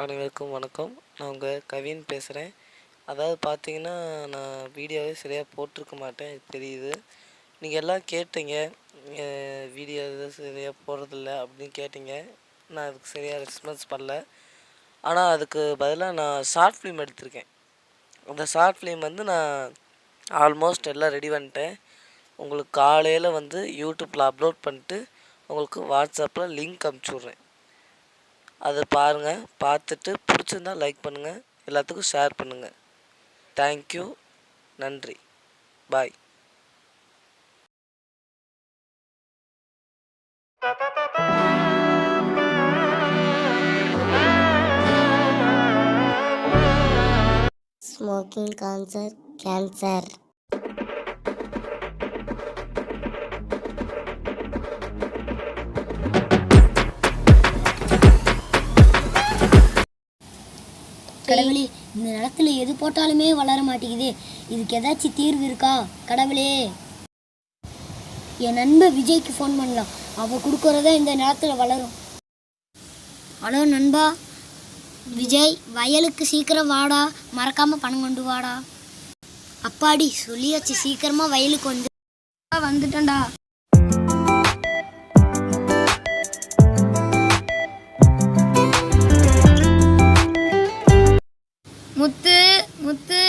அனைவருக்கும் வணக்கம். நான் உங்கள் கவின் பேசுகிறேன். அதாவது பார்த்தீங்கன்னா, நான் வீடியோவே சரியாக போட்டிருக்க மாட்டேன் தெரியுது. நீங்கள் எல்லாம் கேட்டீங்க, வீடியோ எதுவும் சரியாக போடுறதில்ல அப்படின்னு கேட்டீங்க. நான் அதுக்கு சரியாக ரெஸ்பான்ஸ் பண்ணல. ஆனால் அதுக்கு பதிலாக நான் ஷார்ட் ஃபிலிம் எடுத்திருக்கேன். அந்த ஷார்ட் ஃபிலிம் வந்து நான் ஆல்மோஸ்ட் எல்லாம் ரெடி பண்ணிட்டேன். உங்களுக்கு காலையில் வந்து யூடியூப்பில் அப்லோட் பண்ணிட்டு உங்களுக்கு வாட்ஸ்அப்பில் லிங்க் அனுப்பிச்சி விட்றேன். அதை பாருங்கள். பார்த்துட்டு பிடிச்சிருந்தா லைக் பண்ணுங்கள், எல்லாத்துக்கும் ஷேர் பண்ணுங்கள். தேங்க்யூ, நன்றி, பாய். Smoking cancer. கடவுளே, இந்த நிலத்துல எது போட்டாலுமே வளர மாட்டேங்குது. இதுக்கு ஏதாச்சும் தீர்வு இருக்கா கடவுளே? என் நண்பன் விஜய்க்கு ஃபோன் பண்ணலாம், அவ கொடுக்கறத இந்த நிலத்துல வளரும். ஹலோ நண்பா விஜய், வயலுக்கு சீக்கிரம் வாடா, மறக்காம பணம் கொண்டு வாடா. அப்பாடி சொல்லியாச்சு, சீக்கிரமா வயலுக்கு வந்துட்டேன்டா. முத்து முத்து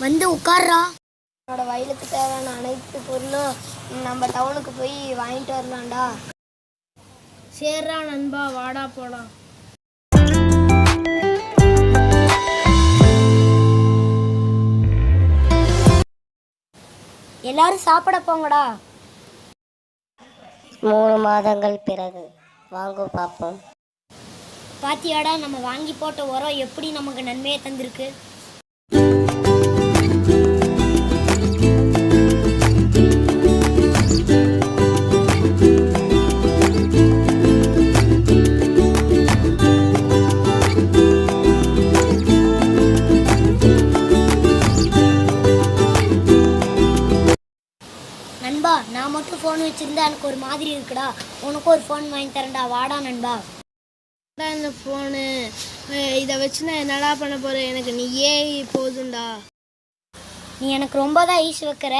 வந்து உட்கார்றா. என்னோட வயலுக்கு தேவையான அனைத்து பொருளும் நம்ம டவுனுக்கு போய் வாங்கிட்டு வரலாம்டா. சேர்றா நண்பா, வாடா போலாம். எல்லாரும் சாப்பிட போங்கடா. 3 மாதங்கள் பிறகு வாங்க பார்ப்போம். பாத்தியாடா, நம்ம வாங்கி போட்ட உரம் எப்படி நமக்கு நன்மையை தந்திருக்கு. நண்பா, நான் மட்டும் ஃபோன் வச்சிருந்தா எனக்கு ஒரு மாதிரி இருக்குடா. உனக்கு ஒரு ஃபோன் வாங்கி தரேன்டா, வாடா நண்பா. இந்த ஃபோனு இதை வச்சு நான் என்னடா பண்ண போகிறேன்? எனக்கு நீயே போதும்டா. நீ எனக்கு ரொம்ப தான் ஈஸ் வைக்கிற.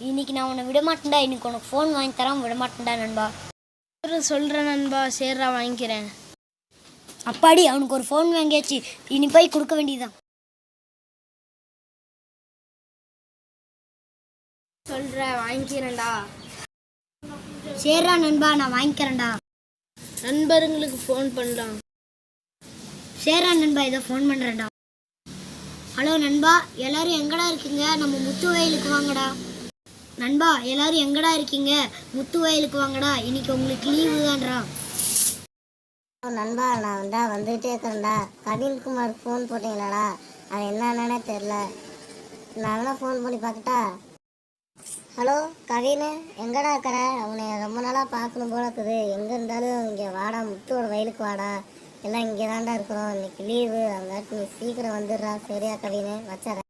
இன்னைக்கு நான் உன்னை விடமாட்டேன்டா. இன்னைக்கு உனக்கு ஃபோன் வாங்கி தராம விடமாட்டேன்டா நண்பா. சொல்கிறேன் நண்பா, சேர்றா வாங்கிக்கிறேன். அப்பாடி, அவனுக்கு ஒரு ஃபோன் வாங்கியாச்சு, இனி போய் கொடுக்க வேண்டியதுதான். சொல்கிறேன், வாங்கிக்கிறேன்டா. சேர்றா நண்பா, நான் வாங்கிக்கிறேன்டா. நண்பர்களுக்கு ஃபோன் பண்ணலாம். சேர்றா நண்பா, இதை ஃபோன் பண்ணுறேன்டா. ஹலோ நண்பா, எல்லாரும் எங்கடா இருக்கீங்க? நம்ம முத்து வயலுக்கு வாங்கடா. நண்பா, எல்லாரும் எங்கடா இருக்கீங்க? முத்து வயலுக்கு வாங்கடா, இன்னைக்கு உங்களுக்கு லீவு தான்டா. நண்பா, நான் வந்துகிட்டே இருக்கிறேன்டா. கவின்குமாருக்கு ஃபோன் போட்டீங்களாடா? அது என்னன்னே தெரில. நல்லா ஃபோன் பண்ணி பார்க்கட்டா? ஹலோ கவின், எங்கடா இருக்கிற? உன்னை ரொம்ப நாளாக பார்க்கணும் போல இருக்குது. எங்கே இருந்தாலும் இங்கே வாடா, முத்துவோட வயலுக்கு வாடா. எல்லாம் இங்கே தாண்டா இருக்கிறோம், இன்னைக்கு லீவு. அங்காட்டி நீ சீக்கிரம் வந்துடுறா. சரியா கவின்? வச்சுறேன்.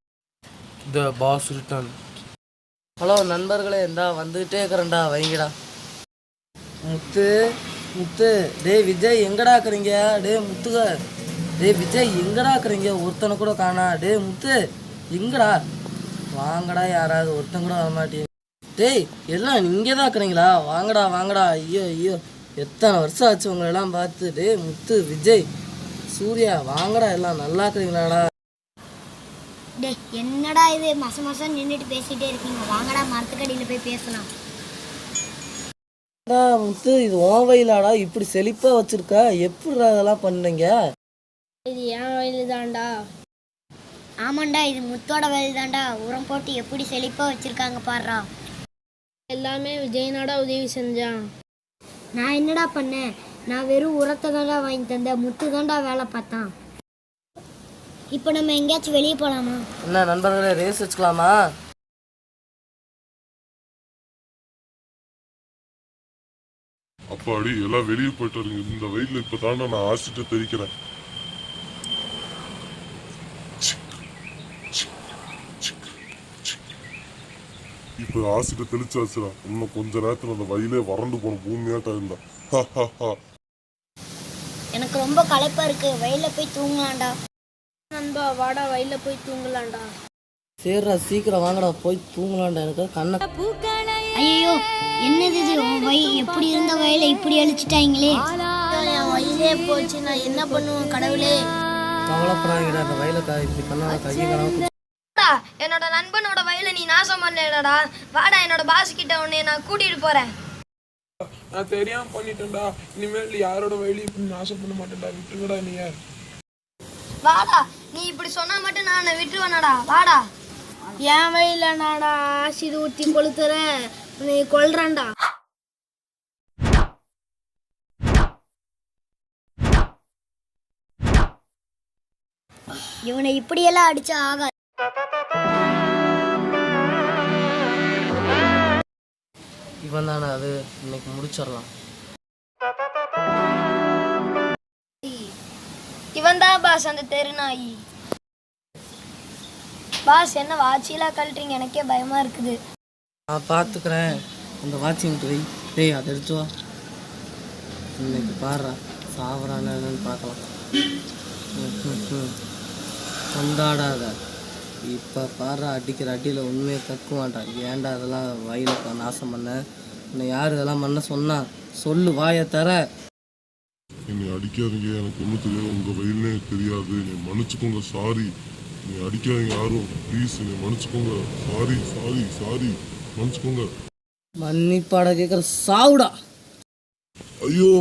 த பாஸ் ரிட்டர்ன். ஹலோ நண்பர்களே, இந்தா வந்துகிட்டே இருக்கிறேன்டா, வைங்கடா. முத்து முத்து, விஜய் எங்கடா இருக்கிறீங்க? முத்துக, விஜய் எங்கடா இருக்கிறீங்க? ஒருத்தனை கூட காணா. முத்து எங்கடா? வாங்கடா, யாராவது ஒருத்தன் கூட வரமாட்டீங்க. எல்லாம் இங்கே தான் இருக்கிறீங்களா? வாங்கடா வாங்கடா. ஐயோ ஐயோ, எத்தனை வருஷம் ஆச்சு உங்களெல்லாம் பார்த்து. முத்து, விஜய், சூர்யா, வாங்கடா, எல்லாம் நல்லா இருக்கிறீங்களாடா? என்னடா இது, மாசம் நின்றுட்டு பேசிட்டே இருக்கீங்க. வாங்கடா, மரத்துக்கடியில் போய் பேசலாம். முத்து, இது உன் வயலாடா? இப்படி செழிப்பாக வச்சிருக்கா, எப்படி அதெல்லாம் பண்ணுறீங்க? இது என் வயலு தான்டா. ஆமாண்டா, இது முத்தோட வயல் தான்டா. உரம் போட்டு எப்படி செழிப்பாக வச்சிருக்காங்க பாடுறா. எல்லாமே விஜயனோட உதவி செஞ்சான். நான் என்னடா பண்ணேன்? நான் வெறும் உரத்தை தான்டா வாங்கி தந்தேன். முத்து தான்டா வேலை பார்த்தான். இப்போ நம்ம எங்கேயாச்சும் வெளியே போகலாமா? என்ன நண்பர்களே, ரேஸ் வச்சுக்கலாமா? அப்பாடி, எல்லாம் வெளியே போயிட்டு வரீங்க. இந்த வெயிலில் இப்போ தானே நான் ஆசிட்டு தெரிக்கிறேன். இப்போ ஆசிட்டு தெளிச்சாச்சுடா. இன்னும் கொஞ்ச நேரத்தில் அந்த வயலே வறண்டு போன பூமியாட்டம் இருந்தா. எனக்கு ரொம்ப களைப்பா இருக்கு, வயல்ல போய் தூங்கலாம்டா. நண்பா வாடா வயலில் போய் தூங்கலாம்டா. சரிடா சீக்கிரம் வாங்கடா போய் தூங்கலாம்டா, எனக்கு கண்ணை ஐயோ, என்னது இது? உன் எப்படி இருந்த வயலை இப்படி அழிச்சிட்டாங்களே. என் வயலே போச்சு, நான் என்ன பண்ணுவேன் கடவுளே. கவலைப்படாதீங்கடா, அந்த வயலை இப்படி பண்ணாத கையை கனவு. என்னோட நண்பனோட வயலை நீ நாசம் பண்ணலடா. வாடா, என்னோட பாஸ் கிட்ட உன்னை நான் கூட்டிட்டு போறேன். நான் தெரியாம பண்ணிட்டேன்டா. இனிமேல் யாரோட வயலையும் இப்படி நாசம் பண்ண மாட்டேன்டா. விட்டுருங்கடா நீ. வாடா, நீ இப்படி சொன்னா மட்டும் நான் விட்டுருவேனடா. வாடா. என் வயல நாடா ஆசிட் ஊற்றி கொளுத்துறேன், நீ கொல்றேன்டா. இவனை இப்படியெல்லாம் அடிச்சா ஆகாது. இவன் தானே அது, இன்னைக்கு முடிச்சிடலாம். இவன் தான் பாஸ், அந்த தெருநாயி. பாஸ், என்ன வாட்சியெல்லாம் கழட்டுறீங்க? எனக்கே பயமா இருக்குது. நான் பார்த்துக்கிறேன், அந்த வாட்சிங் வை. டேய் அதை எடுத்து வா. இன்னைக்கு பாடுறா சாவறானு பார்க்கலாம். கொண்டாடாத. இப்போ பாடுறா அடிக்கிற அடியில் உண்மையை கக்குவான்டா. ஏன்டா அதெல்லாம் வயலுக்கு நாசம் பண்ண? உன்னை யார் இதெல்லாம் பண்ண சொன்னா? சொல்லு, வாயை தர. என்னை அடிக்காதீங்க, எனக்கு ஒன்றும் தெரியாது, உங்கள் வயல்னே தெரியாது, என்னை மன்னிச்சுக்கோங்க, சாரி. என்னை அடிக்காதீங்க யாரும், ப்ளீஸ் என்னை மன்னிச்சுக்கோங்க, சாரி சாரி சாரி, மன்னிச்சுக்கோங்க. மன்னிப்பாட கேட்குற சாவுடா. ஐயோ